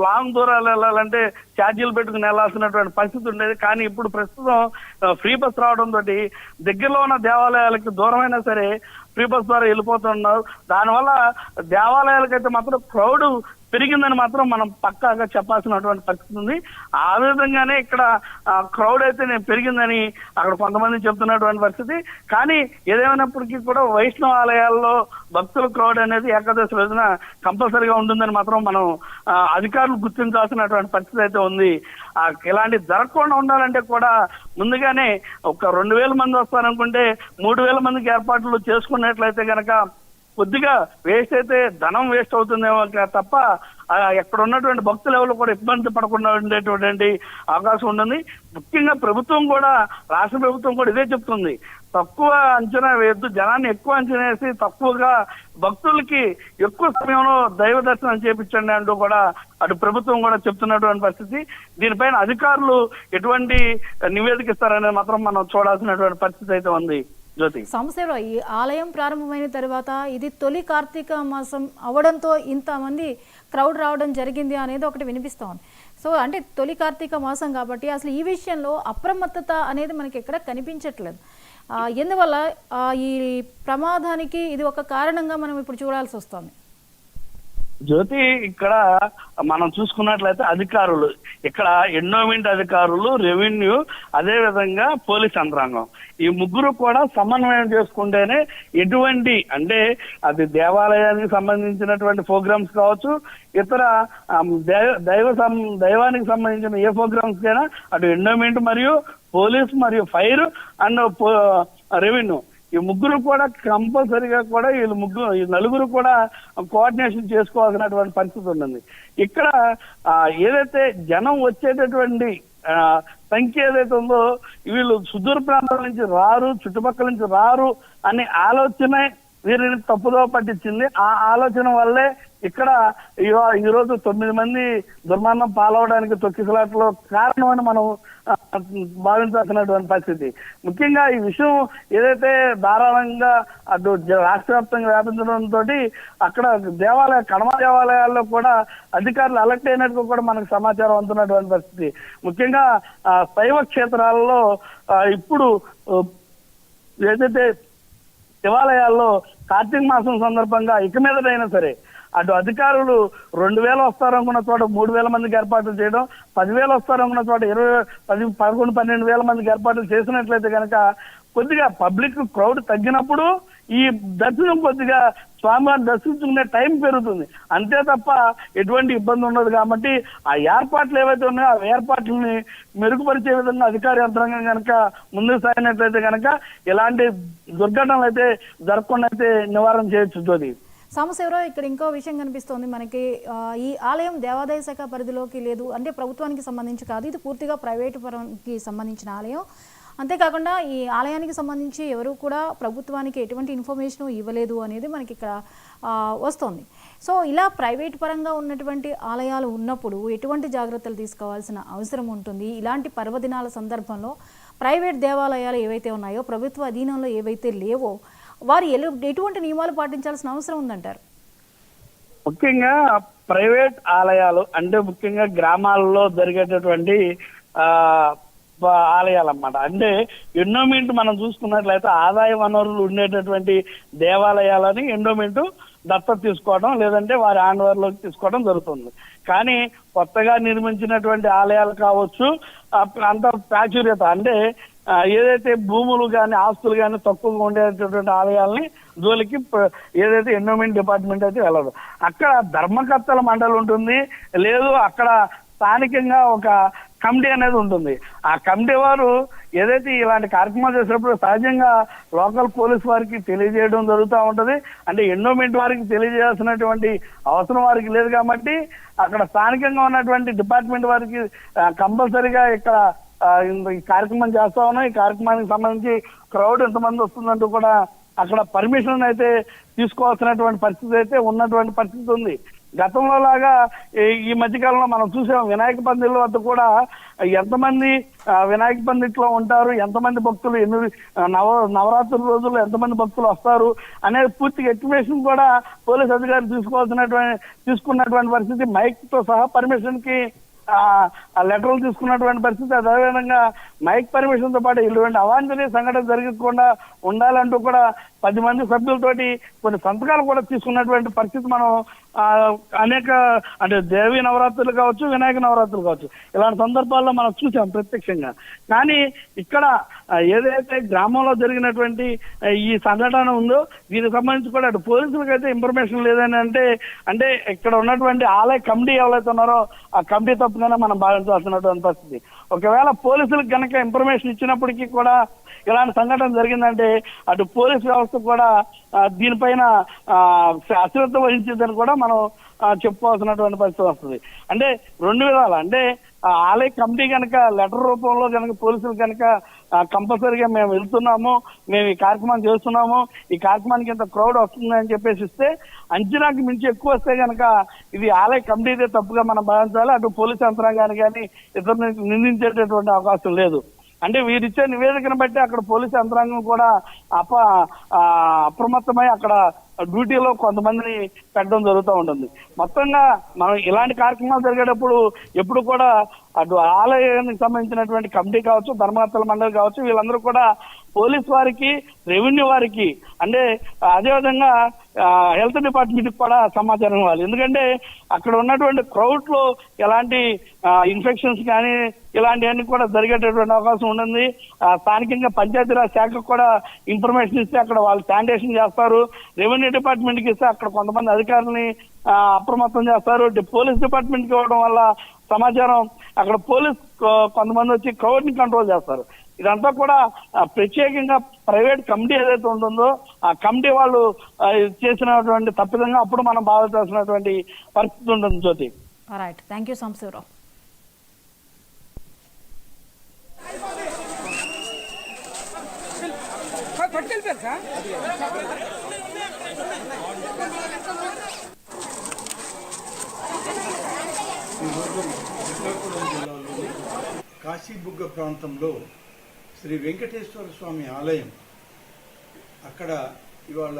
Long దూరాలు వెళ్ళాలంటే ఛార్జీలు పెట్టుకుని వెళ్లాల్సినటువంటి పరిస్థితి ఉండేది. కానీ ఇప్పుడు ప్రస్తుతం ఫ్రీ బస్ రావడంతో దగ్గరలో ఉన్న దేవాలయాలకి దూరమైనా సరే ఫ్రీ బస్ ద్వారా వెళ్ళిపోతున్నారు. దానివల్ల దేవాలయాలకైతే మాత్రం క్రౌడ్ పెరిగిందని మాత్రం మనం పక్కాగా చెప్పాల్సినటువంటి పరిస్థితి ఉంది. ఆ విధంగానే ఇక్కడ క్రౌడ్ అయితే పెరిగిందని అక్కడ కొంతమంది చెప్తున్నటువంటి పరిస్థితి. కానీ ఏదేమైనప్పటికీ కూడా వైష్ణవ ఆలయాల్లో భక్తుల క్రౌడ్ అనేది ఏకాదశి రోజున కంపల్సరీగా ఉంటుందని మాత్రం మనం అధికారులు గుర్తించాల్సినటువంటి పరిస్థితి అయితే ఉంది. ఇలాంటి జరగకుండా ఉండాలంటే కూడా ముందుగానే ఒక 2000 మంది వస్తారనుకుంటే 3000 మందికి ఏర్పాట్లు చేసుకున్నట్లయితే గనక కొద్దిగా వేస్ట్ అయితే ధనం వేస్ట్ అవుతుందేమో తప్ప ఎక్కడ ఉన్నటువంటి భక్తులు ఎవరు కూడా ఇబ్బంది పడకుండా ఉండేటువంటి అవకాశం ఉంటుంది. ముఖ్యంగా ప్రభుత్వం కూడా, రాష్ట్ర ప్రభుత్వం కూడా ఇదే చెప్తుంది, తక్కువ అంచనా వేయద్దు, జనాన్ని ఎక్కువ అంచనా వేసి తక్కువగా భక్తులకి ఎక్కువ సమయంలో దైవ దర్శనం చేపించండి అంటూ కూడా అటు ప్రభుత్వం కూడా చెప్తున్నటువంటి పరిస్థితి. దీనిపైన అధికారులు ఎటువంటి నివేదిక ఇస్తారనేది మాత్రం మనం చూడాల్సినటువంటి పరిస్థితి అయితే ఉంది. సంస్థలో ఈ ఆలయం ప్రారంభమైన తర్వాత ఇది తొలి కార్తీక మాసం అవడంతో ఇంతమంది క్రౌడ్ రావడం జరిగింది అనేది ఒకటి వినిపిస్తూ ఉంది. సో అంటే తొలి కార్తీక మాసం కాబట్టి అసలు ఈ విషయంలో అప్రమత్తత అనేది మనకి ఎక్కడ కనిపించట్లేదు. ఎందువల్ల ఈ ప్రమాదానికి ఇది ఒక కారణంగా మనం ఇప్పుడు చూడాల్సి వస్తుంది. జ్యోతి, ఇక్కడ మనం చూసుకున్నట్లయితే అధికారులు, ఇక్కడ ఎండోమెంట్ అధికారులు, రెవెన్యూ, అదే విధంగా పోలీస్ యంత్రాంగం, ఈ ముగ్గురు కూడా సమన్వయం చేసుకుంటేనే ఎటువంటి అంటే అది దేవాలయానికి సంబంధించినటువంటి ప్రోగ్రామ్స్ కావచ్చు, ఇతర దైవానికి సంబంధించిన ఏ ప్రోగ్రామ్స్ కైనా అటు ఎండోమెంట్ మరియు పోలీస్ మరియు ఫైర్ అండ్ రెవెన్యూ ఈ ముగ్గురు కూడా కంపల్సరీగా కూడా ఈ నలుగురు కూడా కోఆర్డినేషన్ చేసుకోవాల్సినటువంటి పరిస్థితి ఉంటుంది. ఇక్కడ ఏదైతే జనం వచ్చేటటువంటి సంఖ్య ఏదైతే ఉందో వీళ్ళు సుదూర ప్రాంతాల నుంచి రారు, చుట్టుపక్కల నుంచి రారు అనే ఆలోచన వీరిని తప్పుదో పట్టించింది. ఆ ఆలోచన వల్లే ఇక్కడ ఈరోజు 9 మంది దుర్మరణం పాలవడానికి తొక్కిసలాట్లో కారణం అని మనం భావించాల్సినటువంటి పరిస్థితి. ముఖ్యంగా ఈ విషయం ఏదైతే ధారాళంగా అటు రాష్ట్ర వ్యాప్తంగా వ్యాపించడంతో అక్కడ కడమ దేవాలయాల్లో కూడా అధికారులు అలర్ట్ అయినట్టు కూడా మనకు సమాచారం అందుతున్నటువంటి పరిస్థితి. ముఖ్యంగా శైవ క్షేత్రాలలో ఇప్పుడు ఏదైతే దేవాలయాల్లో కార్తీక మాసం సందర్భంగా ఇక మీదటైనా సరే అటు అధికారులు 2000 వస్తారనుకున్న చోట 3000 మందికి ఏర్పాట్లు చేయడం, 10,000 వస్తారనుకున్న చోట 11-12,000 మందికి ఏర్పాట్లు చేసినట్లయితే కనుక కొద్దిగా పబ్లిక్ క్రౌడ్ తగ్గినప్పుడు ఈ దర్శనం కొద్దిగా స్వామివారిని దర్శించుకునే టైం పెరుగుతుంది. అంతే తప్ప ఎటువంటి ఇబ్బంది ఉండదు. కాబట్టి ఆ ఏర్పాట్లు ఏవైతే ఉన్నాయో ఆ ఏర్పాట్లని మెరుగుపరిచే విధంగా అధికార యంత్రాంగం కనుక ముందుకు సాగినట్లయితే కనుక ఎలాంటి దుర్ఘటనలు అయితే జరగకుండా అయితే నివారణ చేయొచ్చు. సాంబశివరావు, ఇక్కడ ఇంకో విషయం కనిపిస్తోంది మనకి. ఈ ఆలయం దేవాదాయ శాఖ పరిధిలోకి లేదు, అంటే ప్రభుత్వానికి సంబంధించి కాదు, ఇది పూర్తిగా ప్రైవేటు పరంకి సంబంధించిన ఆలయం. అంతేకాకుండా ఈ ఆలయానికి సంబంధించి ఎవరు కూడా ప్రభుత్వానికి ఎటువంటి ఇన్ఫర్మేషన్ ఇవ్వలేదు అనేది మనకి ఇక్కడ వస్తుంది. సో ఇలా ప్రైవేట్ పరంగా ఉన్నటువంటి ఆలయాలు ఉన్నప్పుడు ఎటువంటి జాగ్రత్తలు తీసుకోవాల్సిన అవసరం ఉంటుంది? ఇలాంటి పర్వదినాల సందర్భంలో ప్రైవేట్ దేవాలయాలు ఏవైతే ఉన్నాయో, ప్రభుత్వ అధీనంలో ఏవైతే లేవో, వారు ఎటువంటి నియమాలు పాటించాల్సిన అవసరం ఉందంటారు? ముఖ్యంగా ప్రైవేట్ ఆలయాలు అంటే ముఖ్యంగా గ్రామాల్లో జరిగేటటువంటి ఆలయాలు అన్నమాట. అంటే ఎండోమెంట్ మనం చూసుకున్నట్లయితే ఆదాయ వనరులు ఉండేటటువంటి దేవాలయాలని ఎండోమెంట్ దత్తత తీసుకోవడం లేదంటే వారి ఆండవర్లోకి తీసుకోవడం జరుగుతుంది. కానీ కొత్తగా నిర్మించినటువంటి ఆలయాలు కావచ్చు, అంత ప్రాచుర్యత అంటే ఏదైతే భూములు కానీ ఆస్తులు కానీ తక్కువగా ఉండేటటువంటి ఆలయాలని జోలికి ఏదైతే ఎండోమెంట్ డిపార్ట్మెంట్ అయితే వెళ్ళదు. అక్కడ ధర్మకర్తల మండలి ఉంటుంది, లేదు అక్కడ స్థానికంగా ఒక కమిటీ అనేది ఉంటుంది. ఆ కమిటీ వారు ఏదైతే ఇలాంటి కార్యక్రమాలు చేసినప్పుడు సహజంగా లోకల్ పోలీస్ వారికి తెలియజేయడం జరుగుతూ ఉంటది. అంటే ఎండోమెంట్ వారికి తెలియజేయాల్సినటువంటి అవసరం వారికి లేదు కాబట్టి అక్కడ స్థానికంగా ఉన్నటువంటి డిపార్ట్మెంట్ వారికి కంపల్సరీగా ఇక్కడ ఈ కార్యక్రమం చేస్తా ఉన్నాం, ఈ కార్యక్రమానికి సంబంధించి క్రౌడ్ ఎంతమంది వస్తుందంటూ కూడా అక్కడ పర్మిషన్ అయితే తీసుకోవాల్సినటువంటి పరిస్థితి అయితే ఉన్నటువంటి పరిస్థితి ఉంది. గతంలో లాగా ఈ మధ్యకాలంలో మనం చూసాం వినాయక పందిళ్ళ వద్ద కూడా ఎంతమంది వినాయక పందిట్లో ఉంటారు, ఎంతమంది భక్తులు, నవరాత్రుల రోజుల్లో ఎంతమంది భక్తులు వస్తారు అనేది పూర్తిగా ఎస్టిమేషన్ కూడా పోలీస్ అధికారులు తీసుకున్నటువంటి పరిస్థితి, మైక్ తో సహా పర్మిషన్ కి లెటర్లు తీసుకున్నటువంటి పరిస్థితి. అదేవిధంగా మైక్ పర్మిషన్ తో పాటు ఇటువంటి అవాంఛనీయ సంఘటన జరగకుండా ఉండాలంటూ కూడా 10 మంది సభ్యులతోటి కొన్ని సంతకాలు కూడా తీసుకున్నటువంటి పరిస్థితి మనం అనేక అంటే దేవీ నవరాత్రులు కావచ్చు, వినాయక నవరాత్రులు కావచ్చు, ఇలాంటి సందర్భాల్లో మనం చూసాం ప్రత్యక్షంగా. కానీ ఇక్కడ ఏదైతే గ్రామంలో జరిగినటువంటి ఈ సంఘటన ఉందో దీనికి సంబంధించి కూడా అటు పోలీసులకు అయితే ఇన్ఫర్మేషన్ లేదని అంటే ఇక్కడ ఉన్నటువంటి ఆలయ కమిటీ ఎవరైతే ఉన్నారో ఆ కమిటీ తప్పుగానే మనం భావించాల్సినటువంటి పరిస్థితి. ఒకవేళ పోలీసులకు కనుక ఇన్ఫర్మేషన్ ఇచ్చినప్పటికీ కూడా ఇలాంటి సంఘటన జరిగిందంటే అటు పోలీస్ వ్యవస్థ కూడా దీనిపైన అశ్రద్ధ వహించిందని కూడా మనం చెప్పుకోవాల్సినటువంటి పరిస్థితి వస్తుంది. అంటే 2 విధాలు, అంటే ఆలయ కమిటీ కనుక లెటర్ రూపంలో కనుక పోలీసులు కనుక కంపల్సరీగా మేము వెళ్తున్నాము, మేము ఈ కార్యక్రమం చేస్తున్నాము, ఈ కార్యక్రమానికి ఇంత క్రౌడ్ వస్తుంది అని చెప్పేసి ఇస్తే, అంచనాకి మించి ఎక్కువ వస్తే కనుక ఇది ఆలయ కమిటీదే తప్పుగా మనం భావించాలి. అటు పోలీసు యంత్రాంగాన్ని కానీ ఇతరుని నిందించేటటువంటి అవకాశం లేదు. అంటే వీరిచ్చే నివేదికను బట్టి అక్కడ పోలీసు యంత్రాంగం కూడా అప్రమత్తమై అక్కడ డ్యూటీలో కొంతమందిని పెట్టడం జరుగుతూ ఉంటుంది. మొత్తంగా మనం ఇలాంటి కార్యక్రమాలు జరిగేటప్పుడు ఎప్పుడు కూడా అటు ఆలయానికి సంబంధించినటువంటి కమిటీ కావచ్చు, ధర్మకర్తల మండలి కావచ్చు, వీళ్ళందరూ కూడా పోలీస్ వారికి, రెవెన్యూ వారికి, అంటే అదేవిధంగా హెల్త్ డిపార్ట్మెంట్ కూడా సమాచారం ఇవ్వాలి. ఎందుకంటే అక్కడ ఉన్నటువంటి క్రౌడ్ లో ఎలాంటి ఇన్ఫెక్షన్స్ కానీ ఇలాంటివన్నీ కూడా జరిగేటటువంటి అవకాశం ఉంటుంది. స్థానికంగా పంచాయతీరాజ్ శాఖకు కూడా ఇన్ఫర్మేషన్ ఇస్తే అక్కడ వాళ్ళు శానిటేషన్ చేస్తారు. రెవెన్యూ డిపార్ట్మెంట్ కి ఇస్తే అక్కడ కొంతమంది అధికారులని అప్రమత్తం చేస్తారు. పోలీస్ డిపార్ట్మెంట్ కి ఇవ్వడం వల్ల సమాచారం అక్కడ పోలీస్ కొంతమంది వచ్చి క్రౌడ్ ని కంట్రోల్ చేస్తారు. ఇదంతా కూడా ప్రత్యేకంగా ప్రైవేట్ కమిటీ ఏదైతే ఉంటుందో ఆ కమిటీ వాళ్ళు చేసినటువంటి తప్పిదంగా అప్పుడు మనం భావించాల్సినటువంటి పరిస్థితి ఉంటుంది. Jyoti, right, thank you Sambasivarao. Kasibugga ప్రాంతంలో శ్రీ వెంకటేశ్వర స్వామి ఆలయం, అక్కడ ఇవాళ